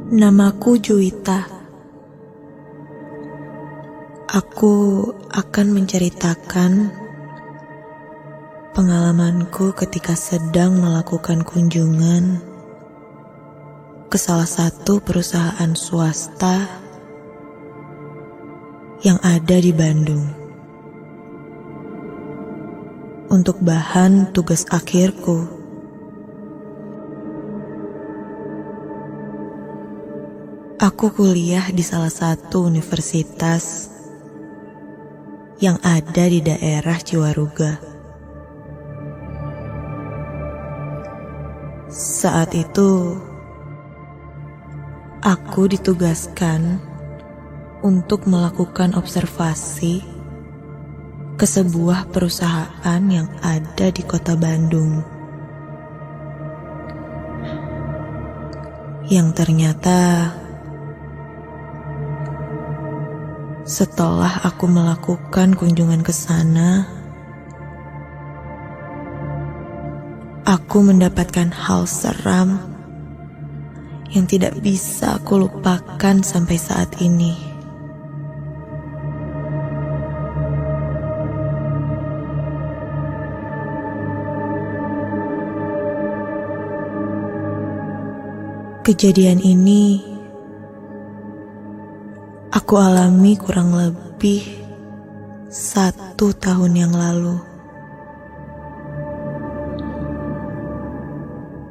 Namaku Juwita. Aku akan menceritakan pengalamanku ketika sedang melakukan kunjungan ke salah satu perusahaan swasta yang ada di Bandung. Untuk bahan tugas akhirku. Aku kuliah di salah satu universitas yang ada di daerah Ciwaruga. Saat itu, aku ditugaskan untuk melakukan observasi ke sebuah perusahaan yang ada di kota Bandung. Yang ternyata setelah aku melakukan kunjungan ke sana, aku mendapatkan hal seram yang tidak bisa aku lupakan sampai saat ini. Kejadian ini aku alami kurang lebih 1 tahun yang lalu.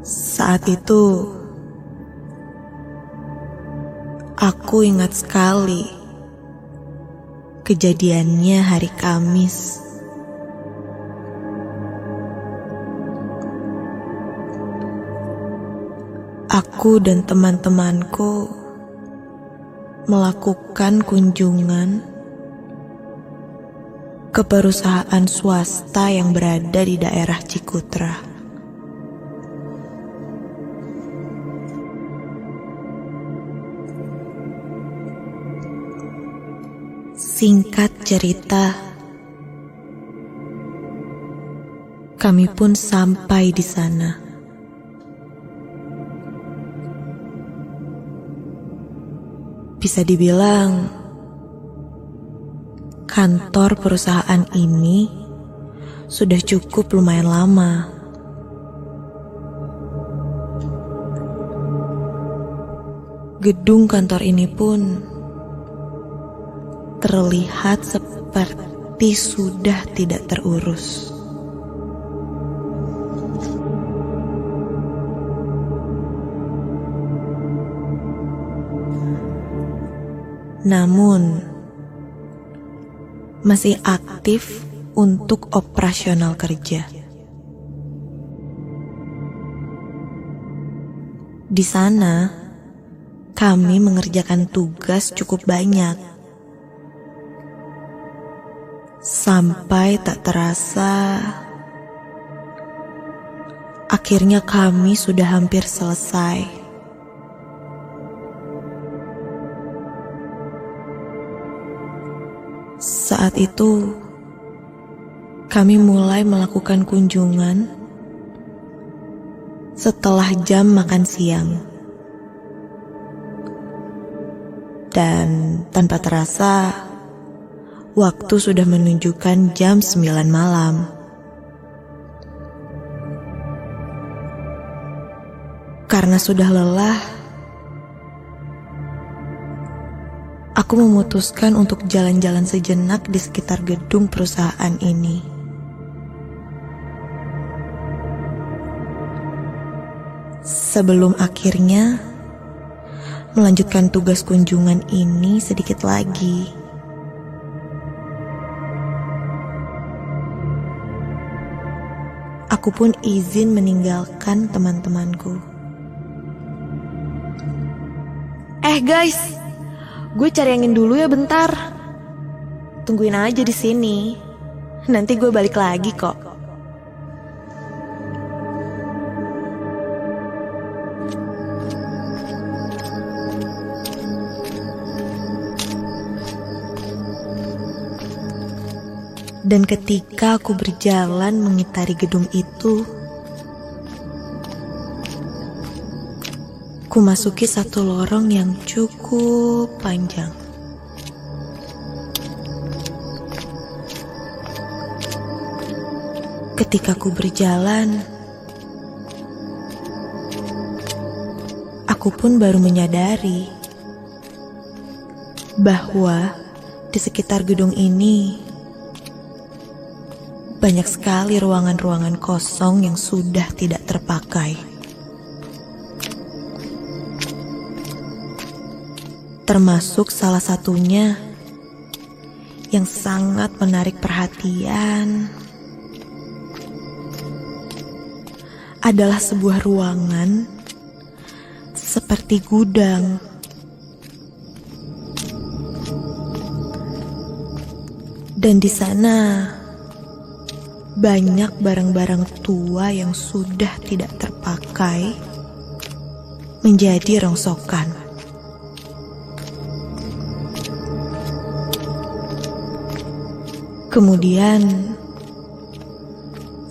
Saat itu, aku ingat sekali kejadiannya hari Kamis. Aku dan teman-temanku melakukan kunjungan ke perusahaan swasta yang berada di daerah Cikutra. Singkat cerita, kami pun sampai di sana. Bisa dibilang, kantor perusahaan ini sudah cukup lumayan lama. Gedung kantor ini pun terlihat seperti sudah tidak terurus. Namun, masih aktif untuk operasional kerja. Di sana, kami mengerjakan tugas cukup banyak. Sampai tak terasa, akhirnya kami sudah hampir selesai. Saat itu, kami mulai melakukan kunjungan setelah jam makan siang. Dan tanpa terasa, waktu sudah menunjukkan jam 9 malam. Karena sudah lelah, aku memutuskan untuk jalan-jalan sejenak di sekitar gedung perusahaan ini. Sebelum akhirnya melanjutkan tugas kunjungan ini sedikit lagi. Aku pun izin meninggalkan teman-temanku. Guys, gue cari angin dulu ya bentar. Tungguin aja di sini. Nanti gue balik lagi kok. Dan ketika aku berjalan mengitari gedung itu, Ku masuki satu lorong yang cukup panjang. Ketika ku berjalan, aku pun baru menyadari bahwa di sekitar gedung ini banyak sekali ruangan-ruangan kosong yang sudah tidak terpakai. Termasuk salah satunya yang sangat menarik perhatian adalah sebuah ruangan seperti gudang. Dan di sana banyak barang-barang tua yang sudah tidak terpakai menjadi rongsokan. Kemudian,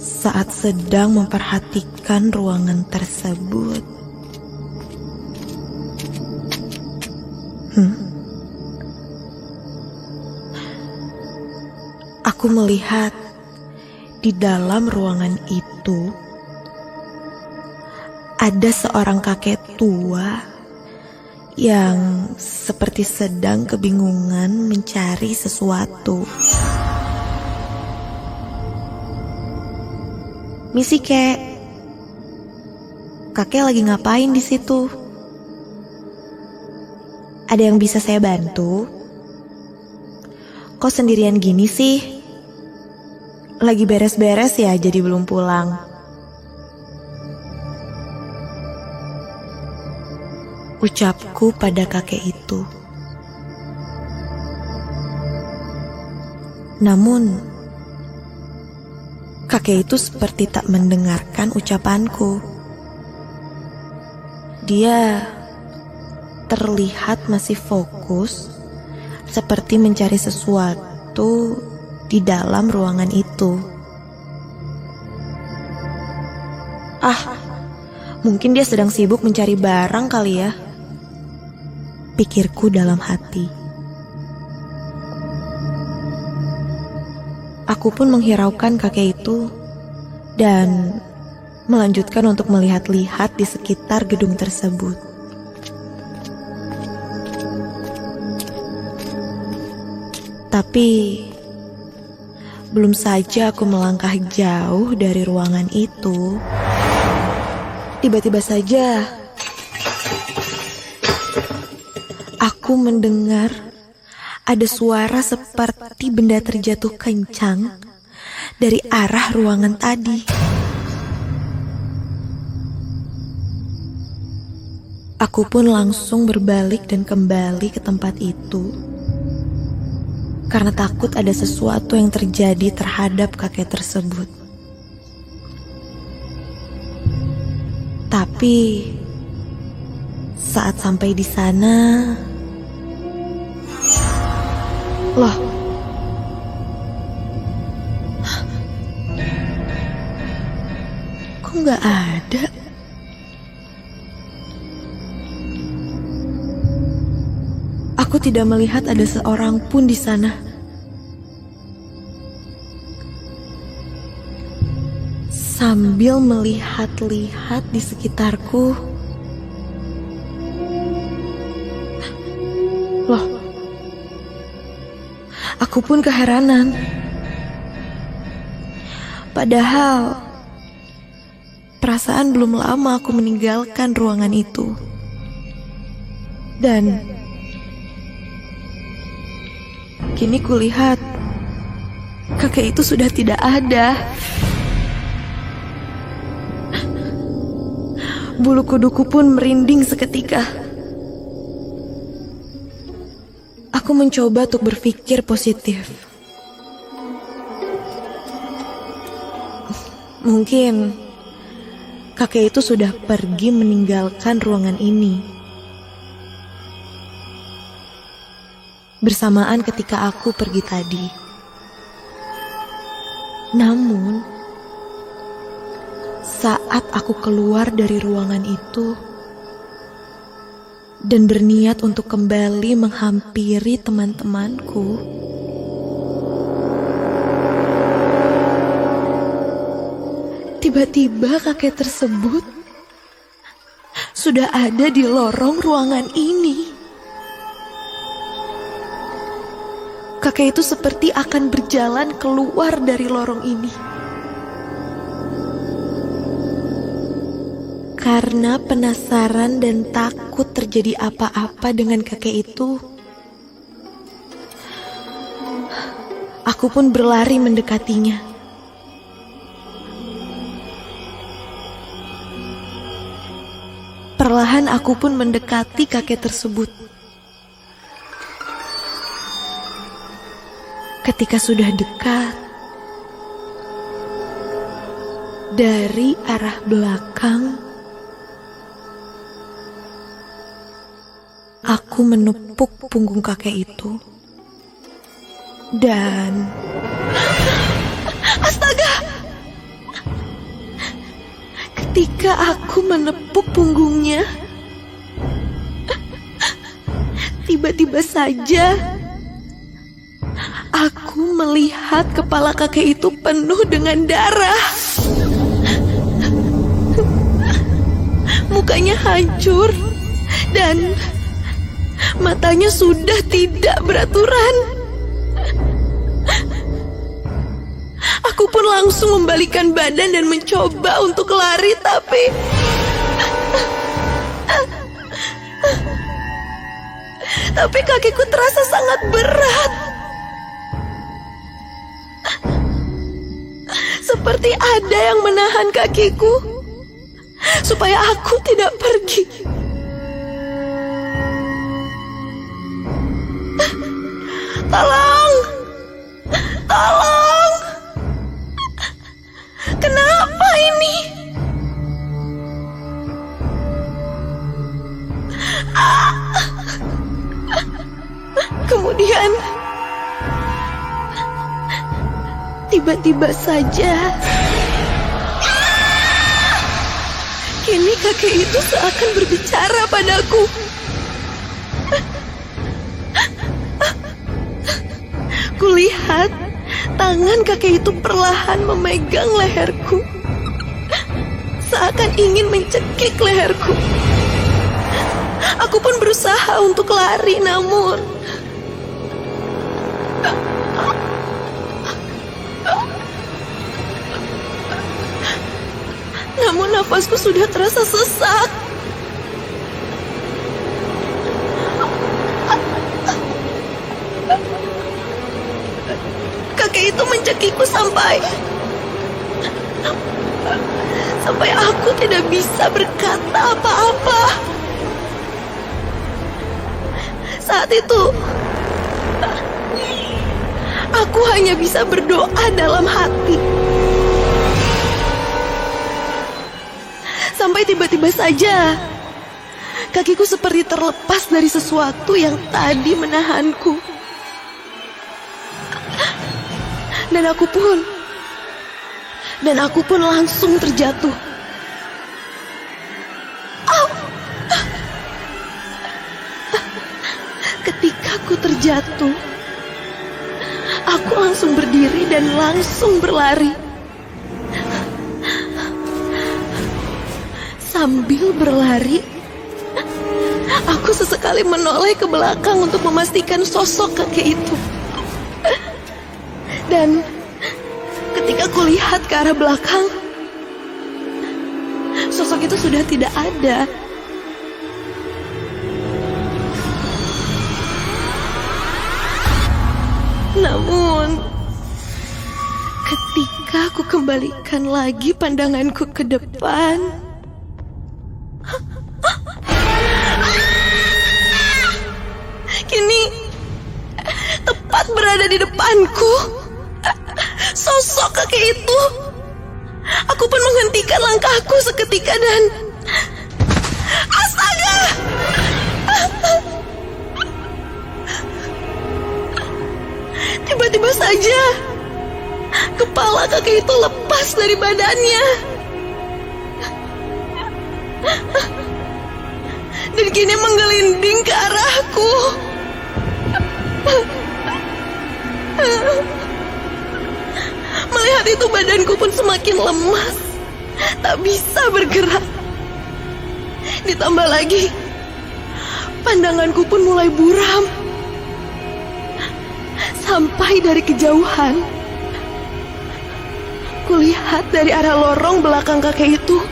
saat sedang memperhatikan ruangan tersebut, aku melihat di dalam ruangan itu ada seorang kakek tua yang seperti sedang kebingungan mencari sesuatu. Misi kek, kakek lagi ngapain di situ? Ada yang bisa saya bantu? Kok sendirian gini sih? Lagi beres-beres ya, jadi belum pulang. Ucapku pada kakek itu. Namun, kakek itu seperti tak mendengarkan ucapanku. Dia terlihat masih fokus, seperti mencari sesuatu di dalam ruangan itu. Mungkin dia sedang sibuk mencari barang kali ya, pikirku dalam hati. Aku pun menghiraukan kakek itu dan melanjutkan untuk melihat-lihat di sekitar gedung tersebut. Tapi belum saja aku melangkah jauh dari ruangan itu, tiba-tiba saja aku mendengar ada suara seperti benda terjatuh kencang dari arah ruangan tadi. Aku pun langsung berbalik dan kembali ke tempat itu karena takut ada sesuatu yang terjadi terhadap kakek tersebut. Tapi saat sampai di sana, loh, kok nggak ada? Aku tidak melihat ada seorang pun di sana. Sambil melihat-lihat di sekitarku, loh, aku pun keheranan. Padahal perasaan belum lama aku meninggalkan ruangan itu. Dan kini kulihat kakek itu sudah tidak ada. Bulu kuduku pun merinding seketika. Aku mencoba untuk berpikir positif. Mungkin kakek itu sudah pergi meninggalkan ruangan ini. Bersamaan ketika aku pergi tadi. Namun, saat aku keluar dari ruangan itu, dan berniat untuk kembali menghampiri teman-temanku. Tiba-tiba kakek tersebut sudah ada di lorong ruangan ini. Kakek itu seperti akan berjalan keluar dari lorong ini. Karena penasaran dan takut terjadi apa-apa dengan kakek itu, aku pun berlari mendekatinya. Perlahan aku pun mendekati kakek tersebut. Ketika sudah dekat, dari arah belakang, aku menepuk punggung kakek itu. Dan astaga! Ketika aku menepuk punggungnya, tiba-tiba saja aku melihat kepala kakek itu penuh dengan darah. Mukanya hancur dan matanya sudah tidak beraturan. Aku pun langsung membalikan badan dan mencoba untuk lari, tapi kakiku terasa sangat berat. Seperti ada yang menahan kakiku supaya aku tidak pergi. Tolong! Tolong! Kenapa ini? Kemudian tiba-tiba saja kini kakek itu seakan berbicara padaku. Kulihat tangan kakek itu perlahan memegang leherku, seakan ingin mencekik leherku. Aku pun berusaha untuk lari, namun nafasku sudah terasa sesak. Kakek itu mencekikku sampai aku tidak bisa berkata apa-apa. Saat itu aku hanya bisa berdoa dalam hati. Sampai tiba-tiba saja kakiku seperti terlepas dari sesuatu yang tadi menahanku. Dan aku pun langsung terjatuh. Ketika aku terjatuh, aku langsung berdiri dan langsung berlari. Sambil berlari, aku sesekali menoleh ke belakang untuk memastikan sosok kakek itu. Dan ketika kulihat ke arah belakang, sosok itu sudah tidak ada. Namun, ketika aku kembalikan lagi pandanganku ke depan, kini tepat berada di depanku sosok kakek itu. Aku pun menghentikan langkahku seketika dan astaga! Tiba-tiba saja kepala kakek itu lepas dari badannya. Dan kini menggelinding itu badanku pun semakin lemas, tak bisa bergerak. Ditambah lagi, pandanganku pun mulai buram. Sampai dari kejauhan, kulihat dari arah lorong belakang kakek itu,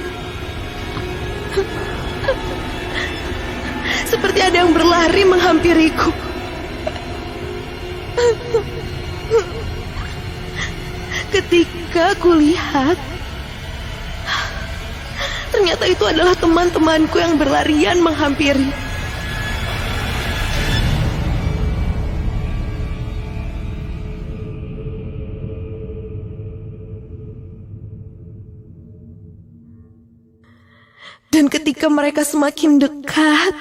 seperti ada yang berlari menghampiriku. Ketika kulihat, ternyata itu adalah teman-temanku yang berlarian menghampiri. Dan ketika mereka semakin dekat,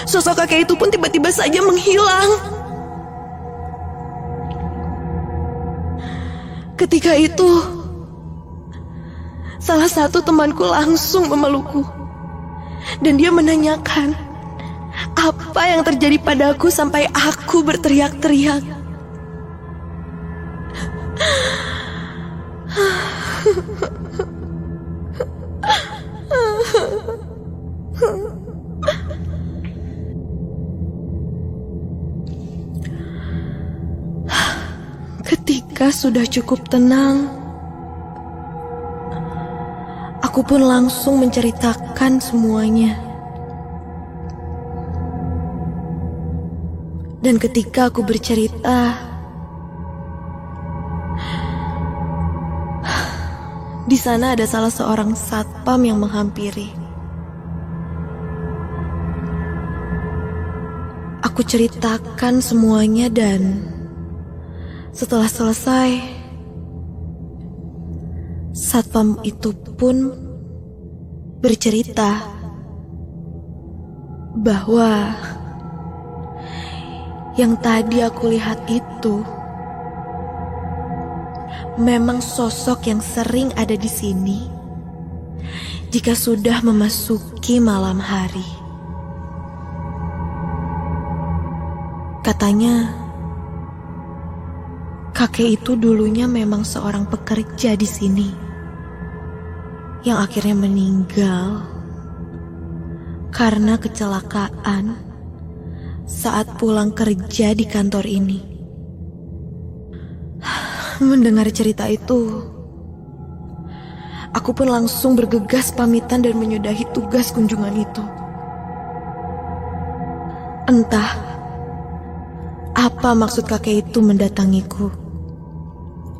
sosok kakek itu pun tiba-tiba saja menghilang. Ketika itu, salah satu temanku langsung memelukku. Dan dia menanyakan, apa yang terjadi padaku sampai aku berteriak-teriak. Ketika sudah cukup tenang, aku pun langsung menceritakan semuanya. Dan ketika aku bercerita, di sana ada salah seorang satpam yang menghampiri. Aku ceritakan semuanya dan setelah selesai, satpam itu pun bercerita bahwa yang tadi aku lihat itu memang sosok yang sering ada di sini jika sudah memasuki malam hari. Katanya, kakek itu dulunya memang seorang pekerja di sini yang akhirnya meninggal karena kecelakaan saat pulang kerja di kantor ini. Mendengar cerita itu, aku pun langsung bergegas pamitan dan menyudahi tugas kunjungan itu. Entah apa maksud kakek itu mendatangiku.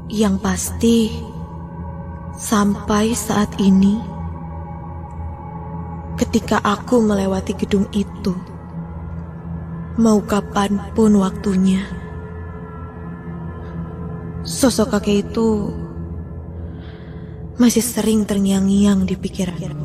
Yang pasti, sampai saat ini, ketika aku melewati gedung itu, mau kapanpun waktunya, sosok kakek itu masih sering terngiang-ngiang di pikiran.